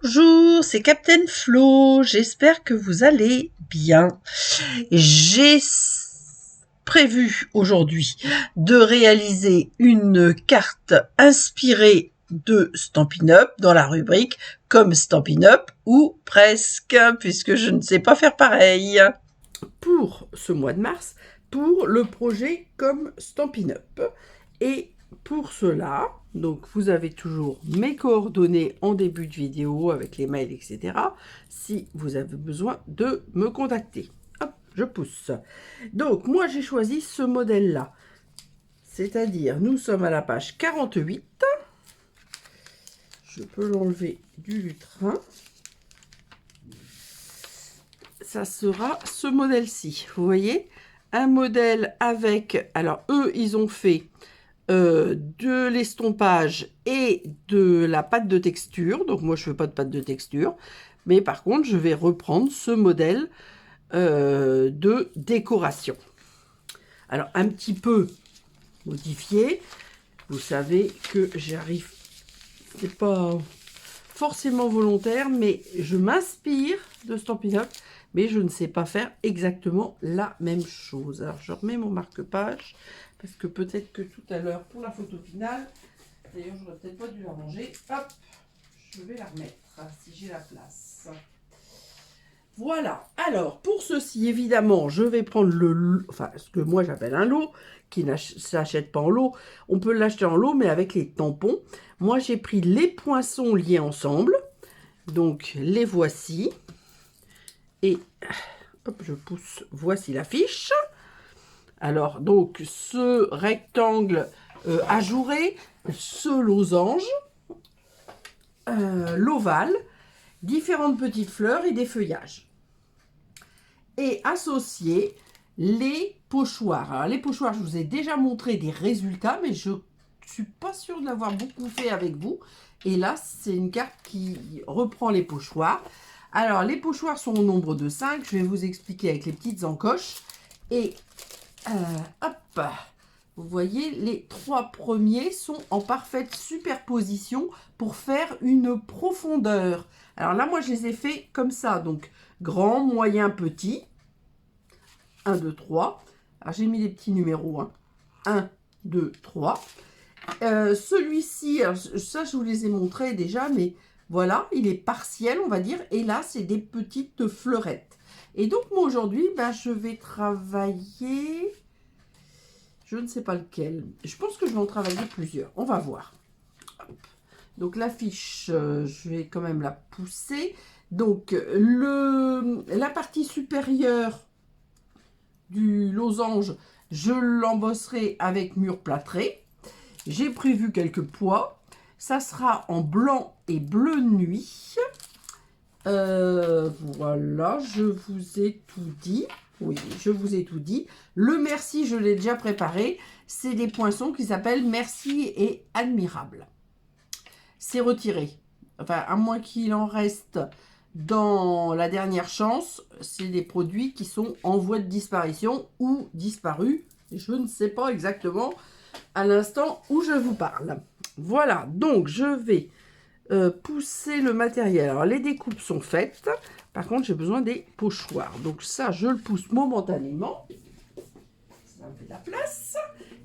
Bonjour, c'est Captain Flo, j'espère que vous allez bien. J'ai prévu aujourd'hui de réaliser une carte inspirée de Stampin' Up dans la rubrique comme Stampin' Up ou presque, puisque je ne sais pas faire pareil. Pour ce mois de mars, pour le projet comme Stampin' Up. Et pour cela, donc vous avez toujours mes coordonnées en début de vidéo avec les mails, etc. Si vous avez besoin de me contacter. Hop, je pousse. Donc moi j'ai choisi ce modèle-là. C'est-à-dire, nous sommes à la page 48. Je peux l'enlever du lutrin. Ça sera ce modèle-ci. Vous voyez, un modèle avec... Alors, eux, ils ont fait de l'estompage et de la pâte de texture. Donc, moi, je ne fais pas de pâte de texture. Mais par contre, je vais reprendre ce modèle de décoration. Alors, un petit peu modifié. Vous savez que j'arrive... C'est pas forcément volontaire, mais je m'inspire de Stampin' Up, mais je ne sais pas faire exactement la même chose. Alors, je remets mon marque-page, parce que peut-être que tout à l'heure, pour la photo finale, d'ailleurs, j'aurais peut-être pas dû la ranger. Hop, je vais la remettre, si j'ai la place. Voilà. Alors, pour ceci, évidemment, je vais prendre ce que moi j'appelle un lot, qui ne s'achète pas en lot. On peut l'acheter en lot, mais avec les tampons. Moi, j'ai pris les poinçons liés ensemble. Donc, les voici. Et, hop, je pousse. Voici la fiche. Alors, donc, ce rectangle ajouré, ce losange, l'ovale, différentes petites fleurs et des feuillages. Et associer les pochoirs. Alors, les pochoirs, je vous ai déjà montré des résultats, mais je ne suis pas sûre de l'avoir beaucoup fait avec vous. Et là, c'est une carte qui reprend les pochoirs. Alors, les pochoirs sont au nombre de 5. Je vais vous expliquer avec les petites encoches. Et hop, vous voyez, les 3 premiers sont en parfaite superposition pour faire une profondeur. Alors là, moi, je les ai fait comme ça. Donc, grand, moyen, petit. 1, 2, 3. Alors, j'ai mis les petits numéros. 1, 2, 3. Celui-ci, ça, je vous les ai montrés déjà, mais voilà, il est partiel, on va dire. Et là, c'est des petites fleurettes. Et donc, moi, aujourd'hui, je vais travailler... Je ne sais pas lequel. Je pense que je vais en travailler plusieurs. On va voir. Hop. Donc, la fiche, je vais quand même la pousser. Donc, la partie supérieure du losange, je l'embosserai avec mur plâtré. J'ai prévu quelques poids. Ça sera en blanc et bleu nuit. Voilà, je vous ai tout dit. Oui, je vous ai tout dit. Le merci, je l'ai déjà préparé. C'est des poinçons qui s'appellent merci et admirable. C'est retiré. Enfin, à moins qu'il en reste dans la dernière chance, c'est des produits qui sont en voie de disparition ou disparus. Je ne sais pas exactement à l'instant où je vous parle. Voilà, donc je vais pousser le matériel. Alors, les découpes sont faites. Par contre, j'ai besoin des pochoirs. Donc ça, je le pousse momentanément. Ça me fait de la place.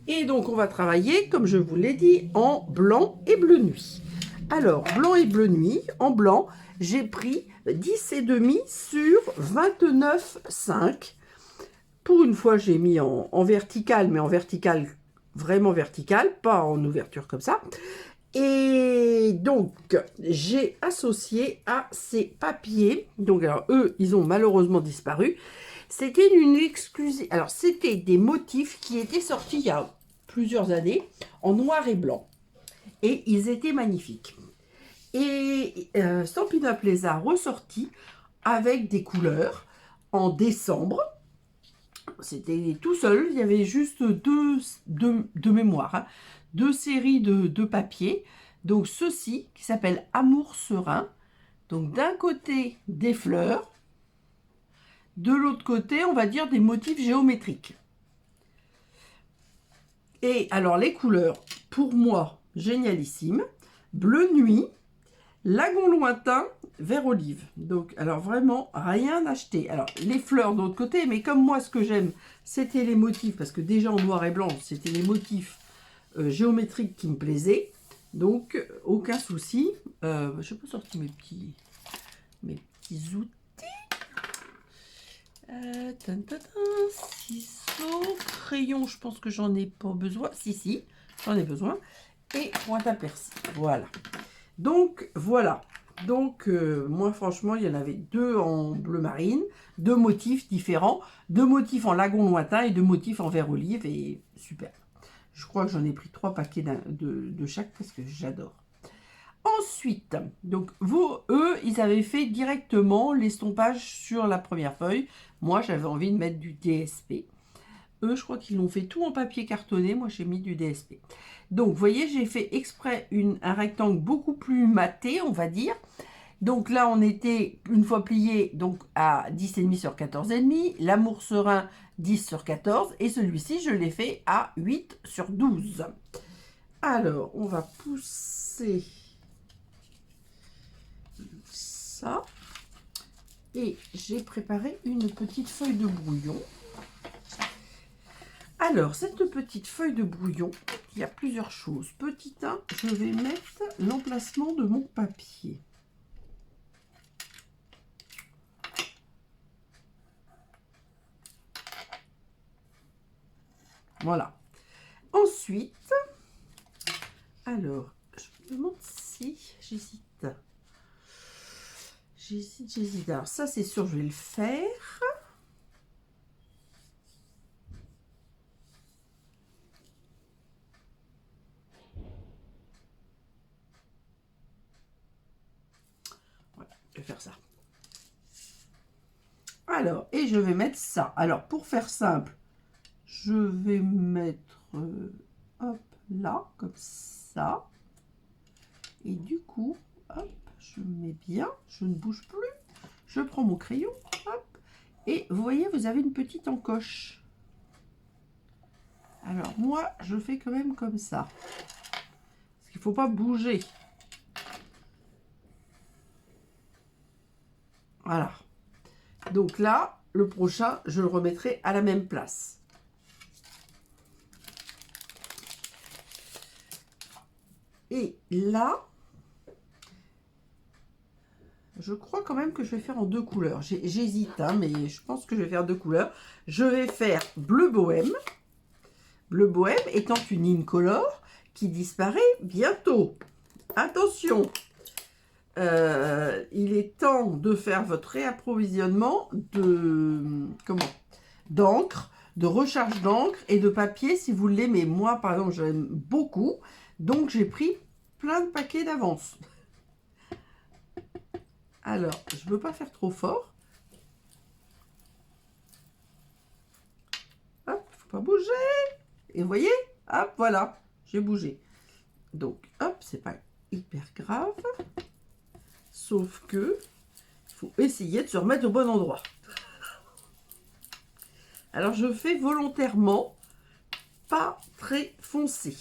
Et donc, on va travailler, comme je vous l'ai dit, en blanc et bleu nuit. Alors, blanc et bleu nuit, en blanc, j'ai pris 10,5 sur 29,5. Pour une fois, j'ai mis en vertical, mais en vertical, vraiment vertical, pas en ouverture comme ça. Et donc, j'ai associé à ces papiers, donc alors eux, ils ont malheureusement disparu. C'était une exclusive, alors c'était des motifs qui étaient sortis il y a plusieurs années, en noir et blanc. Et ils étaient magnifiques. Et Stampin' Up les a ressortis avec des couleurs en décembre. C'était tout seul, il y avait juste deux mémoires, hein, 2 séries de papiers. Donc ceci qui s'appelle Amour serein. Donc d'un côté des fleurs, de l'autre côté on va dire des motifs géométriques. Et alors les couleurs, pour moi, génialissime. Bleu nuit, Lagon lointain, vert olive. Donc, alors vraiment, rien acheté. Alors, les fleurs de l'autre côté, mais comme moi, ce que j'aime, c'était les motifs, parce que déjà en noir et blanc, c'était les motifs géométriques qui me plaisaient. Donc, aucun souci. Je n'ai pas sorti mes petits outils. Ciseaux, crayon, je pense que j'en ai pas besoin. Si, j'en ai besoin. Et pointe à persil. Voilà. Donc, voilà. Donc, moi, franchement, il y en avait 2 en bleu marine, 2 motifs différents, 2 motifs en lagon lointain et 2 motifs en vert olive. Et super. Je crois que j'en ai pris 3 paquets de chaque parce que j'adore. Ensuite, donc eux, ils avaient fait directement l'estompage sur la première feuille. Moi, j'avais envie de mettre du DSP. Eux, je crois qu'ils l'ont fait tout en papier cartonné. Moi, j'ai mis du DSP. Donc, vous voyez, j'ai fait exprès un rectangle beaucoup plus maté, on va dire. Donc là, on était, une fois plié, donc à 10,5 sur 14,5. L'amour serein, 10 sur 14. Et celui-ci, je l'ai fait à 8 sur 12. Alors, on va pousser ça. Et j'ai préparé une petite feuille de brouillon. Alors, cette petite feuille de brouillon, il y a plusieurs choses. Petit 1, je vais mettre l'emplacement de mon papier. Voilà. Ensuite, alors, je me demande si j'hésite. J'hésite. Alors ça, c'est sûr, je vais le faire. Voilà, je vais faire ça. Alors, et je vais mettre ça. Alors, pour faire simple, je vais mettre, hop, là, comme ça. Et du coup, hop, je mets bien, je ne bouge plus. Je prends mon crayon, hop, et vous voyez, vous avez une petite encoche. Alors moi, je fais quand même comme ça. Parce qu'il ne faut pas bouger. Voilà. Donc là, le prochain, je le remettrai à la même place. Et là, je crois quand même que je vais faire en 2 couleurs. J'hésite, hein, mais je pense que je vais faire 2 couleurs. Je vais faire bleu bohème. Bleu bohème étant une incolore qui disparaît bientôt. Attention, il est temps de faire votre réapprovisionnement d'encre, de recharge d'encre et de papier si vous l'aimez. Moi, par exemple, j'aime beaucoup, donc j'ai pris plein de paquets d'avance. Alors, je ne veux pas faire trop fort. Hop, faut pas bouger. Et vous voyez, hop, voilà, j'ai bougé. Donc, hop, c'est pas hyper grave. Sauf que, il faut essayer de se remettre au bon endroit. Alors, je fais volontairement pas très foncé.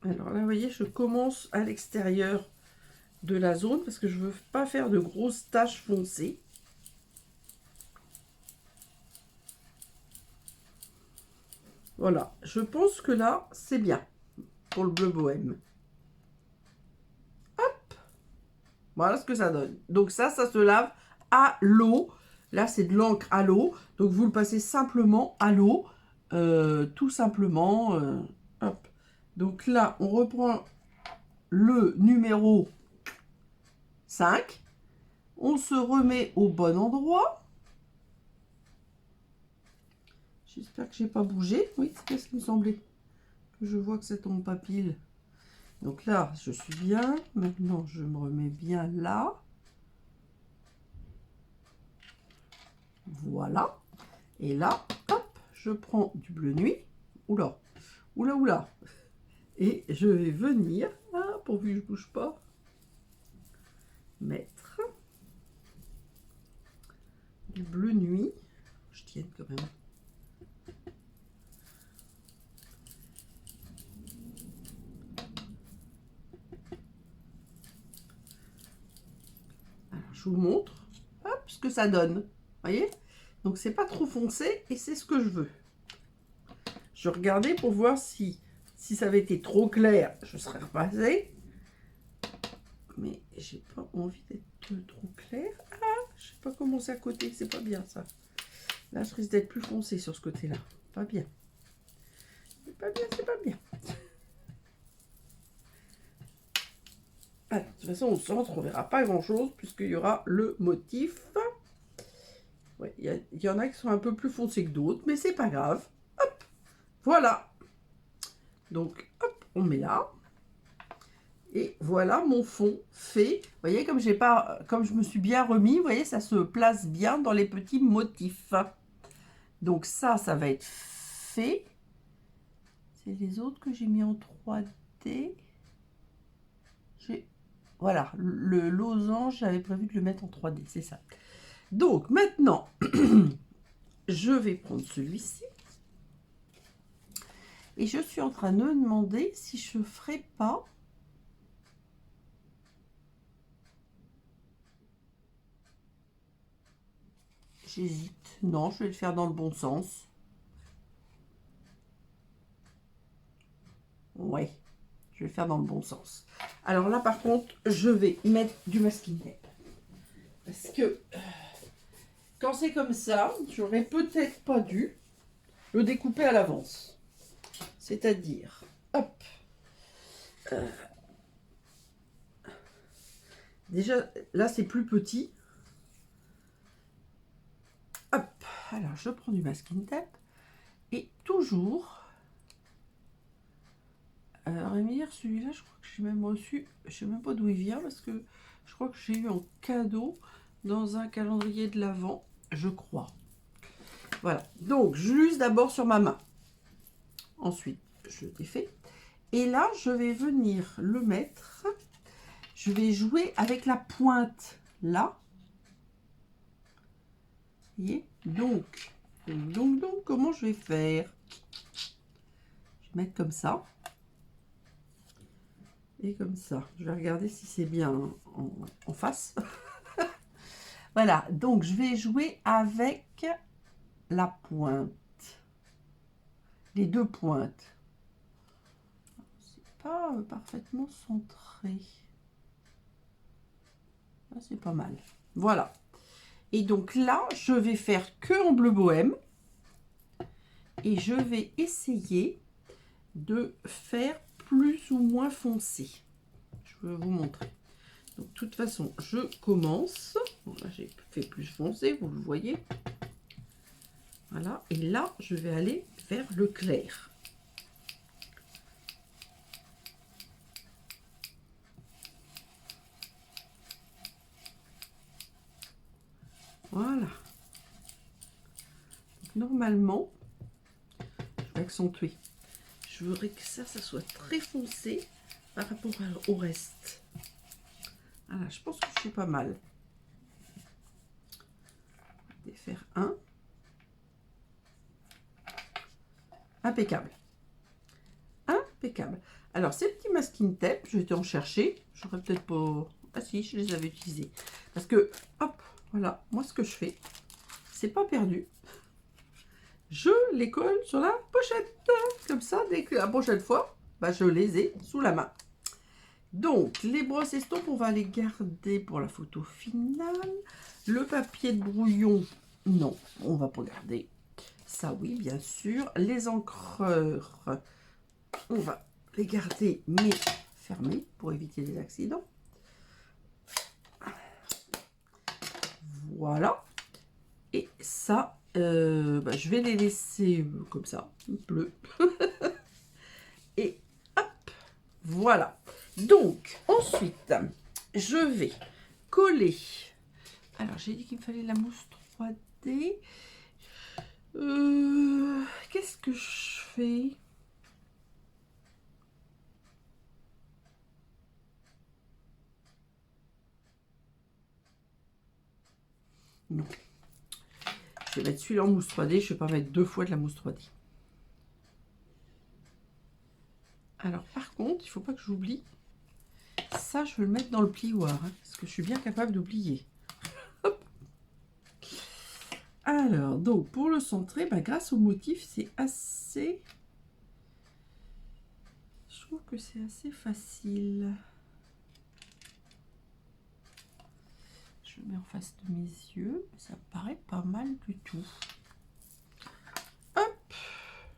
Alors là, vous voyez, je commence à l'extérieur de la zone parce que je ne veux pas faire de grosses taches foncées. Voilà, je pense que là, c'est bien pour le bleu bohème. Hop, voilà ce que ça donne. Donc ça se lave à l'eau. Là, c'est de l'encre à l'eau. Donc, vous le passez simplement à l'eau. Tout simplement. Hop. Donc là, on reprend le numéro 5. On se remet au bon endroit. J'espère que j'ai pas bougé. Oui, c'est ce qui me semblait. Je vois que ça tombe pas pile. Donc là, je suis bien. Maintenant, je me remets bien là. Voilà. Et là, hop, je prends du bleu nuit. Oula, oula, oula. Et je vais venir, pourvu que je ne bouge pas, mettre du bleu nuit. Je tienne quand même. je vous montre. Hop, ce que ça donne. Voyez? Donc, c'est pas trop foncé et c'est ce que je veux. Je regardais pour voir si ça avait été trop clair, je serais repassée. Mais j'ai pas envie d'être trop clair. Ah, je sais pas comment c'est à côté, c'est pas bien ça. Là, je risque d'être plus foncé sur ce côté-là. Pas bien. C'est pas bien, c'est pas bien. Alors, de toute façon, au centre, on verra pas grand-chose puisqu'il y aura le motif. Ouais, il y en a qui sont un peu plus foncés que d'autres, mais c'est pas grave. Hop, voilà. Donc, hop, on met là. Et voilà mon fond fait. Vous voyez, comme je me suis bien remis, vous voyez, ça se place bien dans les petits motifs. Donc ça va être fait. C'est les autres que j'ai mis en 3D. Voilà, le losange, j'avais prévu de le mettre en 3D, c'est ça. Donc maintenant, je vais prendre celui-ci. Et je suis en train de me demander si je ne ferai pas... J'hésite. Non, je vais le faire dans le bon sens. Ouais, je vais le faire dans le bon sens. Alors là, par contre, je vais mettre du masking tape. Parce que quand c'est comme ça, j'aurais peut-être pas dû le découper à l'avance. C'est-à-dire, hop. Déjà, là, c'est plus petit. Hop. Alors, je prends du masking tape. Et toujours... Rémi, celui-là, je crois que j'ai même reçu... Je sais même pas d'où il vient, parce que je crois que j'ai eu en cadeau dans un calendrier de l'Avent, je crois. Voilà. Donc, je l'use d'abord sur ma main. Ensuite, je le défais. Et là, je vais venir le mettre. Je vais jouer avec la pointe, là. Vous voyez? Donc, comment je vais faire? Je vais mettre comme ça. Et comme ça. Je vais regarder si c'est bien en face. Voilà. Donc, je vais jouer avec la pointe. Les deux pointes. C'est pas parfaitement centré. Là, c'est pas mal. Voilà. Et donc là, je vais faire que en bleu bohème. Et je vais essayer de faire plus ou moins foncé. Je vais vous montrer. Donc, de toute façon, je commence. Bon, là, j'ai fait plus foncé, vous le voyez. Voilà. Et là, je vais aller vers le clair. Voilà. Donc, normalement, je vais accentuer. Je voudrais que ça soit très foncé par rapport au reste. Voilà, je pense que je suis pas mal. Je vais faire un. Impeccable. Impeccable. Alors, ces petits masking tape, je vais en chercher. J'aurais peut-être pas... Ah si, je les avais utilisés. Parce que, hop, voilà, moi ce que je fais, c'est pas perdu. Je les colle sur la pochette. Comme ça, dès que la prochaine fois, bah, je les ai sous la main. Donc, les brosses estompes, on va les garder pour la photo finale. Le papier de brouillon, non, on va pas garder. Ça, oui, bien sûr. Les encreurs, on va les garder, mais fermés pour éviter les accidents. Voilà. Et ça, bah, je vais les laisser comme ça, bleu. Et hop, voilà. Donc, ensuite, je vais coller. Alors, j'ai dit qu'il me fallait la mousse 3D. Qu'est-ce que je fais? Non. Je vais mettre celui-là en mousse 3D. Je ne vais pas mettre deux fois de la mousse 3D. Alors, par contre, il ne faut pas que j'oublie. Ça, je vais le mettre dans le plioir. Hein, parce que je suis bien capable d'oublier. Alors, donc, pour le centrer, bah, grâce au motif, c'est assez... Je trouve que c'est assez facile. Je le mets en face de mes yeux. Ça me paraît pas mal du tout. Hop!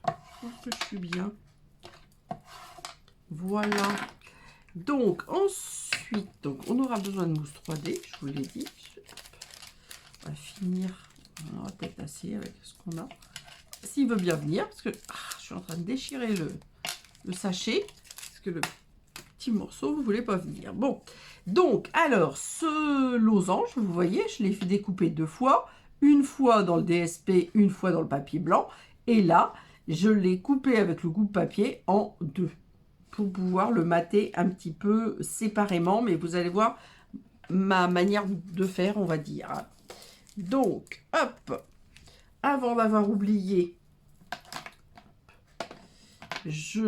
Je pense que je suis bien. Voilà. Donc, ensuite, donc, on aura besoin de mousse 3D, je vous l'ai dit. On va finir. On aura peut-être assez avec ce qu'on a. S'il veut bien venir, parce que je suis en train de déchirer le sachet, parce que le petit morceau, vous ne voulez pas venir. Bon, donc, alors, ce losange, vous voyez, je l'ai fait découper 2 fois. Une fois dans le DSP, une fois dans le papier blanc. Et là, je l'ai coupé avec le coupe papier en 2. Pour pouvoir le mater un petit peu séparément. Mais vous allez voir ma manière de faire, on va dire. Donc, hop, avant d'avoir oublié, je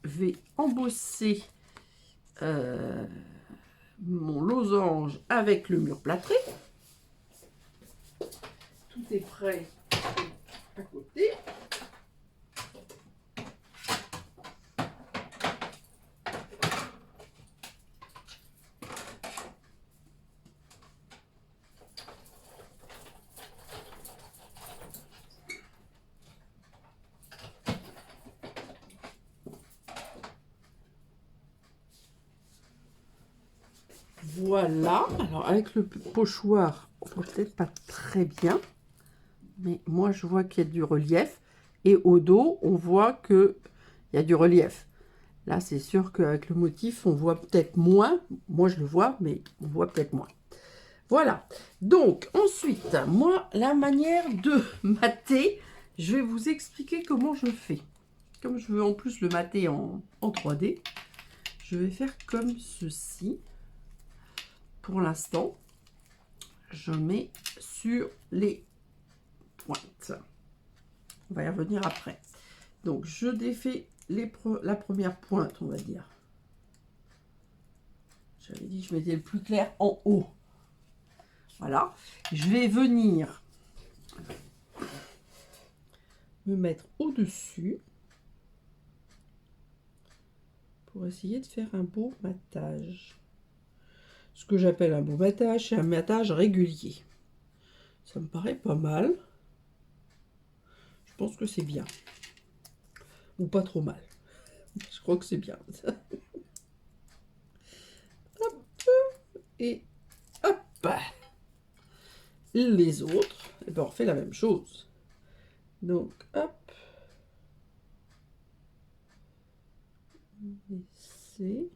vais embosser mon losange avec le mur plâtré. Tout est prêt à côté. Voilà, alors avec le pochoir, on voit peut-être pas très bien, mais moi je vois qu'il y a du relief, et au dos, on voit qu'il y a du relief. Là, c'est sûr qu'avec le motif, on voit peut-être moins, moi je le vois, mais on voit peut-être moins. Voilà, donc ensuite, moi, la manière de mater, je vais vous expliquer comment je fais. Comme je veux en plus le mater en 3D, je vais faire comme ceci. Pour l'instant, je mets sur les pointes. On va y revenir après. Donc, je défais la première pointe, on va dire. J'avais dit que je mettais le plus clair en haut. Voilà. Je vais venir me mettre au-dessus pour essayer de faire un beau matage. Ce que j'appelle un beau matage, c'est un matage régulier. Ça me paraît pas mal. Je pense que c'est bien. Ou pas trop mal. Je crois que c'est bien. Hop. Et hop. Les autres, et ben on refait la même chose. Donc, hop. On essaie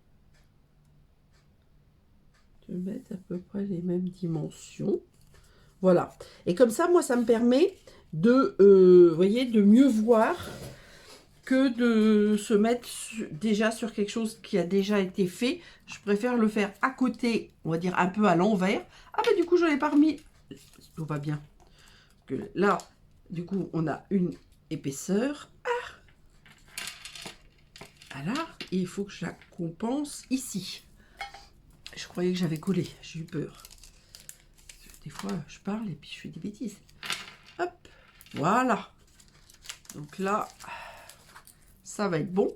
de mettre à peu près les mêmes dimensions. Voilà. Et comme ça, moi, ça me permet de, voyez, de mieux voir que de se mettre déjà sur quelque chose qui a déjà été fait. Je préfère le faire à côté, on va dire un peu à l'envers. Ah ben du coup, je l'ai pas remis. Tout va bien. Que là, du coup, on a une épaisseur. Voilà. Et il faut que je la compense ici. Je croyais que j'avais collé. J'ai eu peur. Des fois, je parle et puis je fais des bêtises. Hop. Voilà. Donc là, ça va être bon.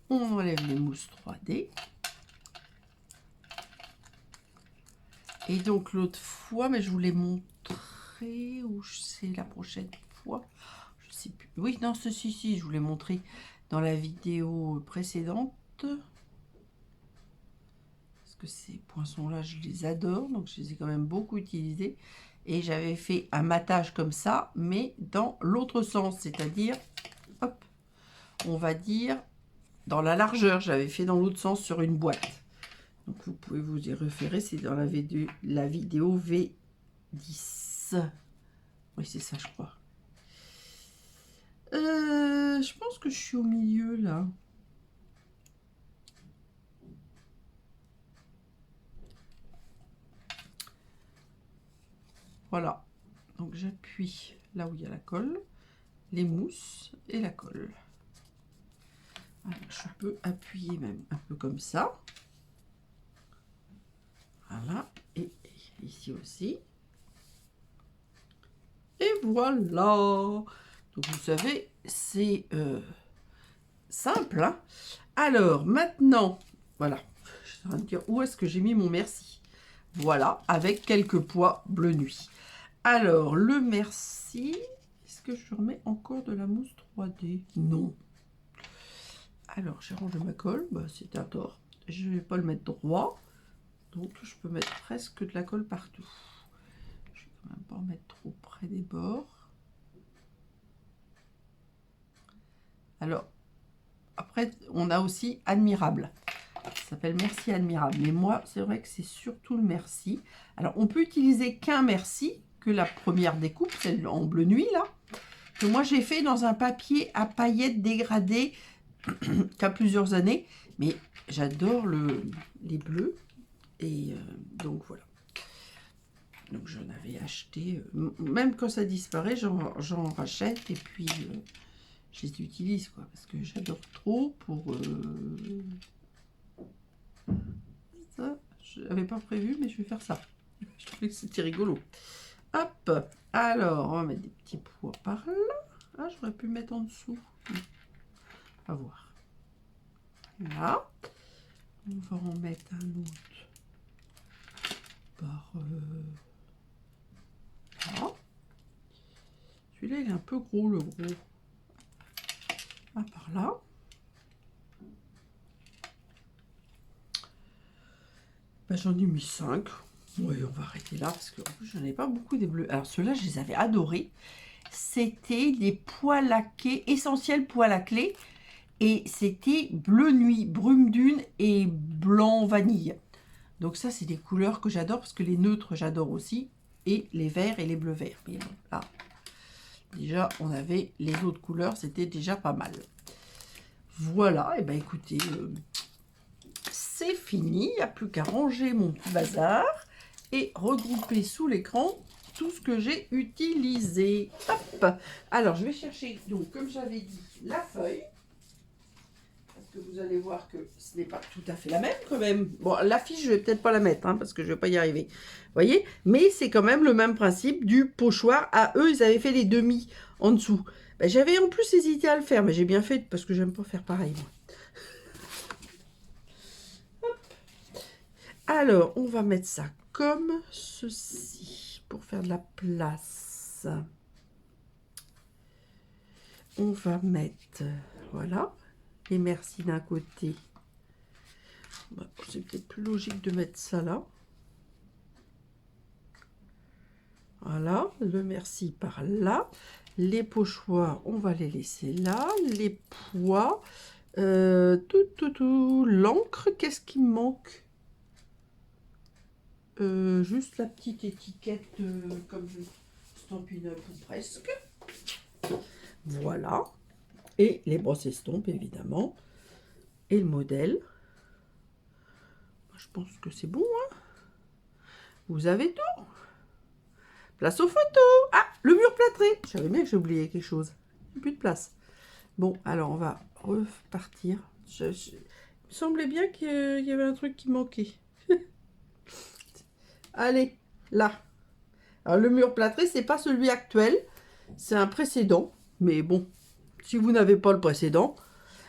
On enlève les mousses 3D. Et donc l'autre fois, mais je vous l'ai montré, ou c'est la prochaine fois, je sais plus. Oui, non, si, je vous l'ai montré dans la vidéo précédente. Parce que ces poinçons-là, je les adore, donc je les ai quand même beaucoup utilisés. Et j'avais fait un matage comme ça, mais dans l'autre sens, c'est-à-dire, hop, on va dire, dans la largeur, j'avais fait dans l'autre sens sur une boîte. Donc vous pouvez vous y référer, c'est dans la vidéo V10. Oui, c'est ça, je crois. Je pense que je suis au milieu, là. Voilà. Donc j'appuie là où il y a la colle, les mousses et la colle. Alors, je peux appuyer même un peu comme ça. Voilà. Et ici aussi. Et voilà. Donc vous savez, c'est simple. Hein. Alors maintenant, voilà. Je suis en train de dire où est-ce que j'ai mis mon merci. Voilà, avec quelques pois bleu nuit. Alors le merci, est-ce que je remets encore de la mousse 3D? Non. Alors j'ai rangé ma colle, bah, c'était un tort. Je ne vais pas le mettre droit, donc je peux mettre presque de la colle partout. Je vais quand même pas en mettre trop près des bords. Alors, après, on a aussi admirable. Ça s'appelle merci admirable. Mais moi, c'est vrai que c'est surtout le merci. Alors, on peut utiliser qu'un merci, que la première découpe, celle en bleu nuit, là. Que moi, j'ai fait dans un papier à paillettes dégradées qu'à plusieurs années. Mais j'adore les bleus. Et donc, voilà. Donc, j'en avais acheté. Même quand ça disparaît, j'en rachète. Et puis... je les utilise, quoi, parce que j'adore trop pour... Ça, je n'avais pas prévu, mais je vais faire ça. Je trouvais que c'était rigolo. Hop, alors, on va mettre des petits pois par là. Ah, j'aurais pu mettre en dessous. On va voir. Là. On va en mettre un autre par là. Celui-là, il est un peu gros, le gros. Ah, par là. Ben, j'en ai mis 5. Oui, on va arrêter là parce que en plus, j'en ai pas beaucoup des bleus. Alors, ceux-là, je les avais adorés. C'était des pois laqués, essentiels pois laqués. Et c'était bleu nuit, brume dune et blanc vanille. Donc ça, c'est des couleurs que j'adore parce que les neutres, j'adore aussi. Et les verts et les bleus verts. Mais bon, là, déjà, on avait les autres couleurs, c'était déjà pas mal. Voilà, et ben écoutez, c'est fini. Il n'y a plus qu'à ranger mon petit bazar et regrouper sous l'écran tout ce que j'ai utilisé. Hop. Alors, je vais chercher, donc, comme j'avais dit, la feuille. Parce que vous allez voir que ce n'est pas tout à fait la même quand même. Bon, l'affiche, je vais peut-être pas la mettre, hein, parce que je ne vais pas y arriver. Vous voyez? Mais c'est quand même le même principe du pochoir. À eux, ils avaient fait les demi en dessous. Ben, j'avais en plus hésité à le faire, mais j'ai bien fait parce que j'aime pas faire pareil, moi. Hop. Alors, on va mettre ça comme ceci pour faire de la place. On va mettre, voilà, les merci d'un côté. C'est peut-être plus logique de mettre ça là. Voilà, le merci par là. Les pochoirs, on va les laisser là. Les pois, l'encre, qu'est-ce qui me manque? Juste la petite étiquette comme Stampin' Up ou presque. Voilà. Et les brosses estampes, évidemment. Et le modèle. Je pense que c'est bon, hein. Vous avez tout. Place aux photos. Ah, le mur plâtré. Je savais bien que j'ai oublié quelque chose. Plus de place. Bon, alors on va repartir. Il me semblait bien qu'il y avait un truc qui manquait. Allez, là. Alors le mur plâtré, c'est pas celui actuel. C'est un précédent. Mais bon, si vous n'avez pas le précédent,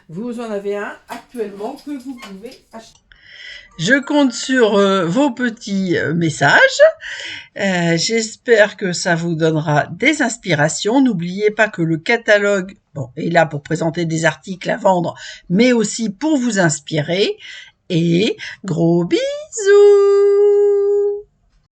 vous en avez un actuellement que vous pouvez acheter. Je compte sur vos petits messages. J'espère que ça vous donnera des inspirations. N'oubliez pas que le catalogue est là pour présenter des articles à vendre, mais aussi pour vous inspirer. Et gros bisous!